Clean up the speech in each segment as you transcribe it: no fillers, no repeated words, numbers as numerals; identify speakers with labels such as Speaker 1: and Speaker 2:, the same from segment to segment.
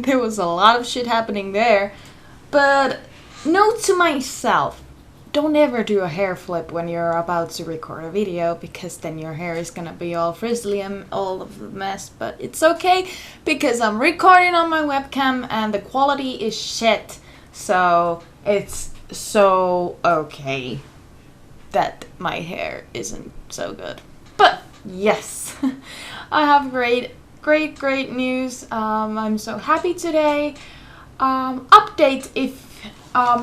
Speaker 1: there was a lot of shit happening there. But note to myself, don't ever do a hair flip when you're about to record a video, because then your hair is gonna be all frizzly and all of the mess. But it's okay, because I'm recording on my webcam and the quality is shit. So it's so okay that my hair isn't so good. But yes, I have great news. I'm so happy today. Update if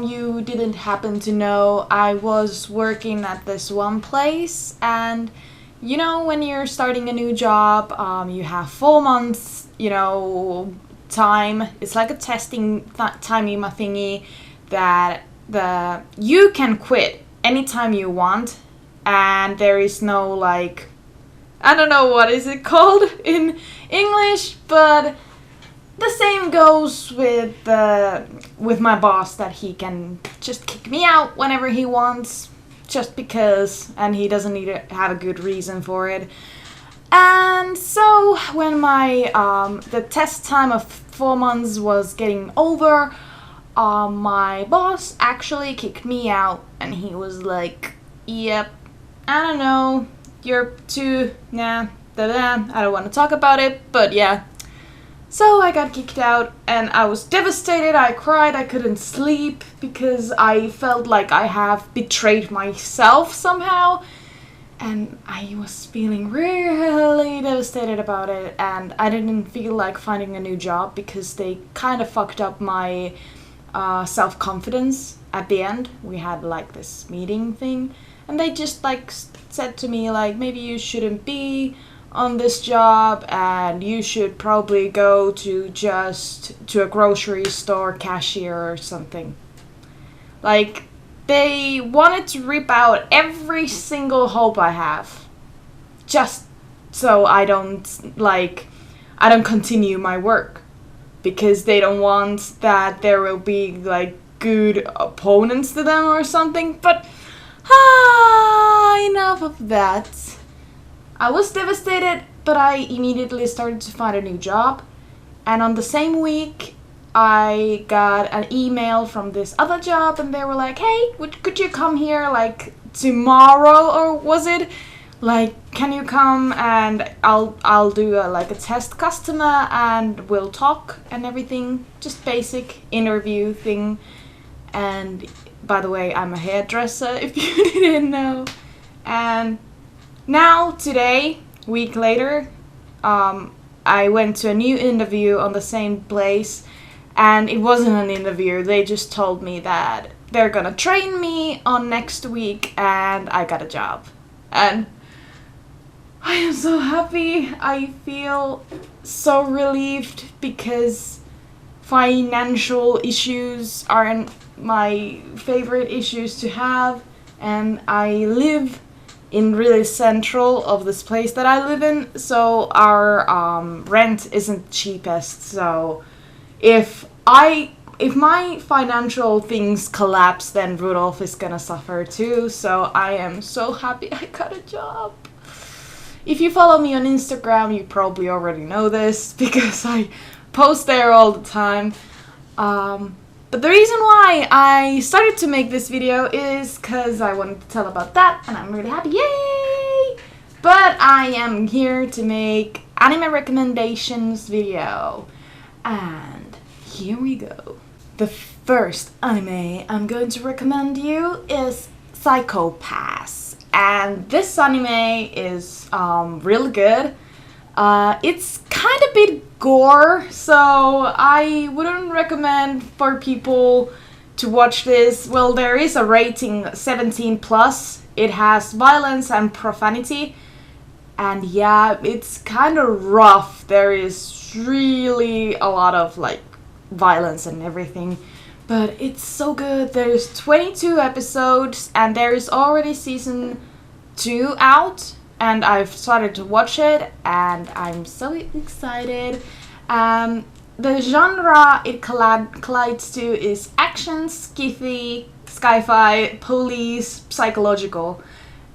Speaker 1: you didn't happen to know, I was working at this one place, and you know, when you're starting a new job, you have 4 months, time. It's like a testing timey thingy that you can quit anytime you want, and there is no like, I don't know what is it called in English, but the same goes with my boss, that he can just kick me out whenever he wants, just because, and he doesn't need to have a good reason for it. And so when my the test time of 4 months was getting over, my boss actually kicked me out, and he was like, "Yep, I don't know, you're too I don't want to talk about it, but yeah." So I got kicked out, and I was devastated. I cried, I couldn't sleep, because I felt like I have betrayed myself somehow. And I was feeling really devastated about it, and I didn't feel like finding a new job, because they kind of fucked up my self-confidence at the end. We had like this meeting thing, and they just like said to me like, maybe you shouldn't be on this job, and you should probably go to a grocery store cashier or something. Like, they wanted to rip out every single hope I have, just so I don't continue my work, because they don't want that there will be like good opponents to them or something. But enough of that. I was devastated, but I immediately started to find a new job. And on the same week, I got an email from this other job, and they were like, "Hey, could you come here like tomorrow, or was it? Like, can you come and I'll do a test customer, and we'll talk and everything, just basic interview thing." And by the way, I'm a hairdresser, if you didn't know. And now, today, week later, I went to a new interview on the same place, and it wasn't an interview. They just told me that they're gonna train me on next week, and I got a job. And I am so happy. I feel so relieved, because financial issues aren't my favorite issues to have, and I live in really central of this place that I live in, so our rent isn't cheapest. So if my financial things collapse, then Rudolf is gonna suffer too. So I am so happy I got a job. If you follow me on Instagram, you probably already know this, because I post there all the time. But the reason why I started to make this video is because I wanted to tell about that, and I'm really happy, yay! But I am here to make anime recommendations video, and here we go. The first anime I'm going to recommend you is Psychopass, and this anime is really good. It's kind of a bit gore, so I wouldn't recommend for people to watch this. Well, there is a rating 17+. It has violence and profanity, and yeah, it's kind of rough. There is really a lot of like violence and everything, but it's so good. There's 22 episodes, and there is already season 2 out. And I've started to watch it, and I'm so excited. The genre it collides to is action, sci-fi, police, psychological,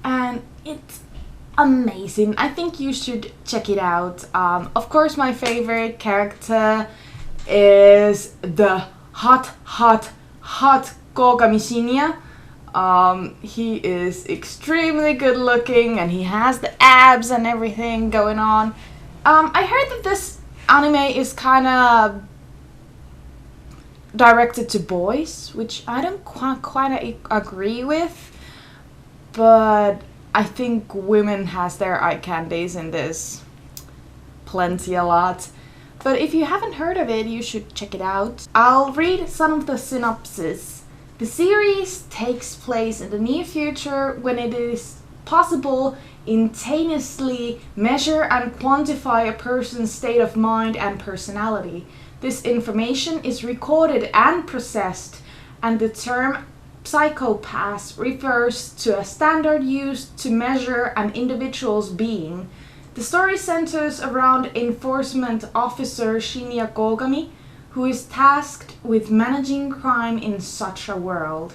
Speaker 1: and it's amazing. I think you should check it out. Of course, my favorite character is the hot Kogami Shinya. He is extremely good looking and he has the abs and everything going on. I heard that this anime is kind of directed to boys, which I don't quite agree with, but I think women has their eye candies in this plenty a lot. But if you haven't heard of it, you should check it out. I'll read some of the synopsis. The series takes place in the near future when it is possible instantaneously measure and quantify a person's state of mind and personality. This information is recorded and processed, and the term Psychopass refers to a standard used to measure an individual's being. The story centers around Enforcement Officer Shinya Kogami, who is tasked with managing crime in such a world.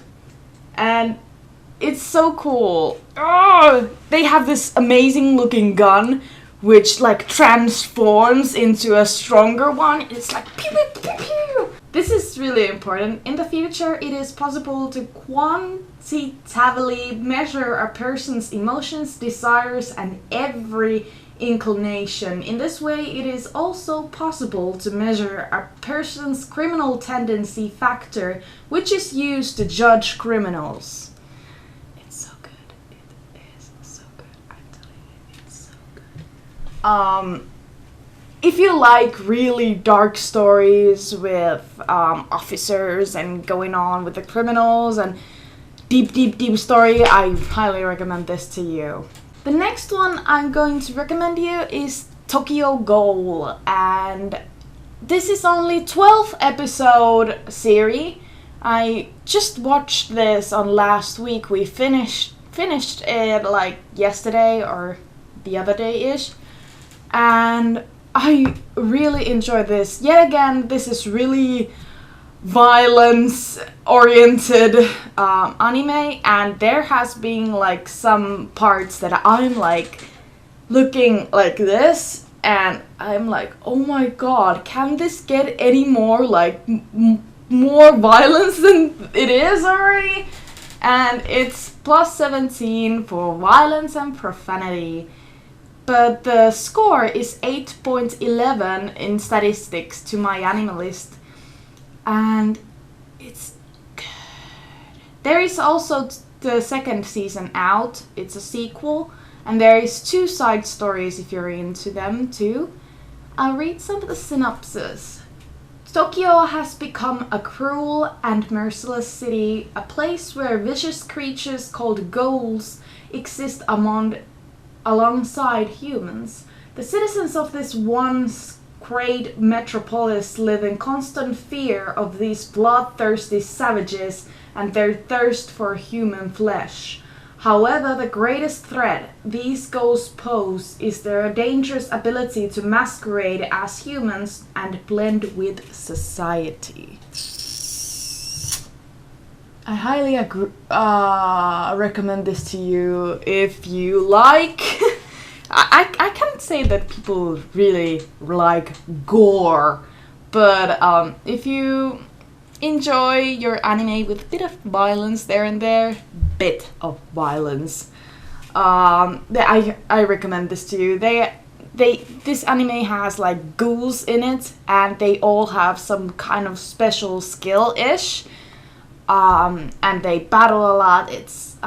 Speaker 1: And it's so cool. Oh, they have this amazing looking gun which like transforms into a stronger one. It's like pew pew pew pew. This is really important. In the future, it is possible to quantitatively measure a person's emotions, desires, and every inclination. In this way, it is also possible to measure a person's criminal tendency factor, which is used to judge criminals. It's so good. It is so good. I'm telling you, it's so good. If you like really dark stories with officers and going on with the criminals and deep story, I highly recommend this to you. The next one I'm going to recommend you is Tokyo Ghoul, and this is only 12 episode series. I just watched this on last week. We finished it like yesterday or the other day-ish, and I really enjoyed this. Yet again, this is really violence-oriented anime, and there has been like some parts that I'm like looking like this, and I'm like, oh my god, can this get any more like more violence than it is already? And it's plus 17 for violence and profanity. But the score is 8.11 in statistics to my anime list. And it's good. There is also the second season out. It's a sequel. And there is 2 side stories if you're into them too. I'll read some of the synopsis. Tokyo has become a cruel and merciless city, a place where vicious creatures called ghouls exist alongside humans. The citizens of this once great metropolis live in constant fear of these bloodthirsty savages and their thirst for human flesh. However, the greatest threat these ghouls pose is their dangerous ability to masquerade as humans and blend with society. I highly recommend this to you if you like. I can't say that people really like gore, but if you enjoy your anime with a bit of violence there and there, I recommend this to you. This anime has like ghouls in it, and they all have some kind of special skill-ish. And they battle a lot. It's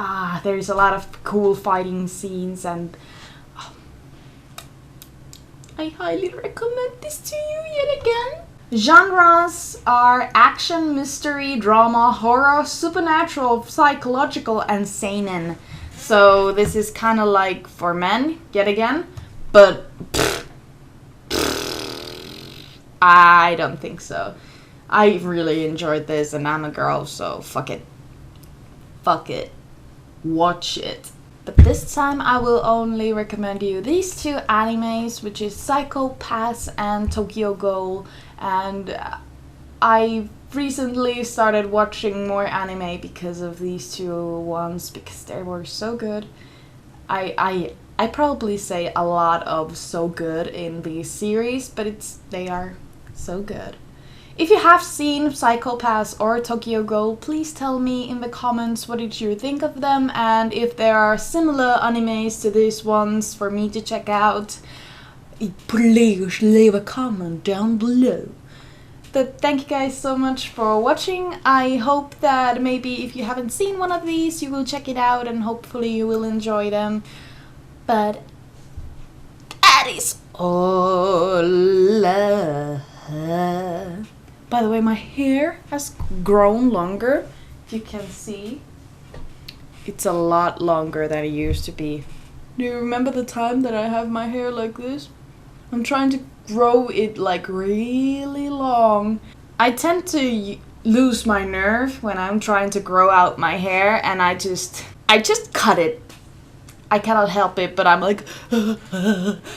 Speaker 1: there's a lot of cool fighting scenes, and I highly recommend this to you yet again. Genres are action, mystery, drama, horror, supernatural, psychological, and seinen. So this is kind of like for men yet again, but I don't think so. I really enjoyed this, and I'm a girl, so fuck it. Watch it. But this time I will only recommend you these 2 animes, which is Psychopass and Tokyo Ghoul. And I recently started watching more anime because of these 2 ones, because they were so good. I probably say a lot of so good in these series, but they are so good. If you have seen Psychopass or Tokyo Ghoul, please tell me in the comments what did you think of them, and if there are similar animes to these ones for me to check out, please leave a comment down below. But thank you guys so much for watching. I hope that maybe if you haven't seen one of these, you will check it out and hopefully you will enjoy them. But that is all. By the way, my hair has grown longer. If you can see, it's a lot longer than it used to be. Do you remember the time that I have my hair like this? I'm trying to grow it like really long. I tend to lose my nerve when I'm trying to grow out my hair, and I just cut it. I cannot help it, but I'm like,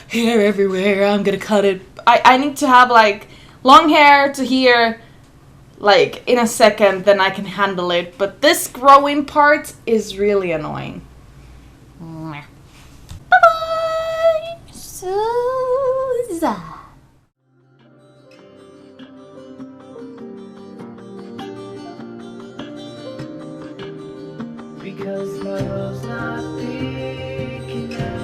Speaker 1: hair everywhere, I'm gonna cut it. I need to have like long hair to here, like in a second, then I can handle it. But this growing part is really annoying. Bye bye! Suza! Because my love's not big enough.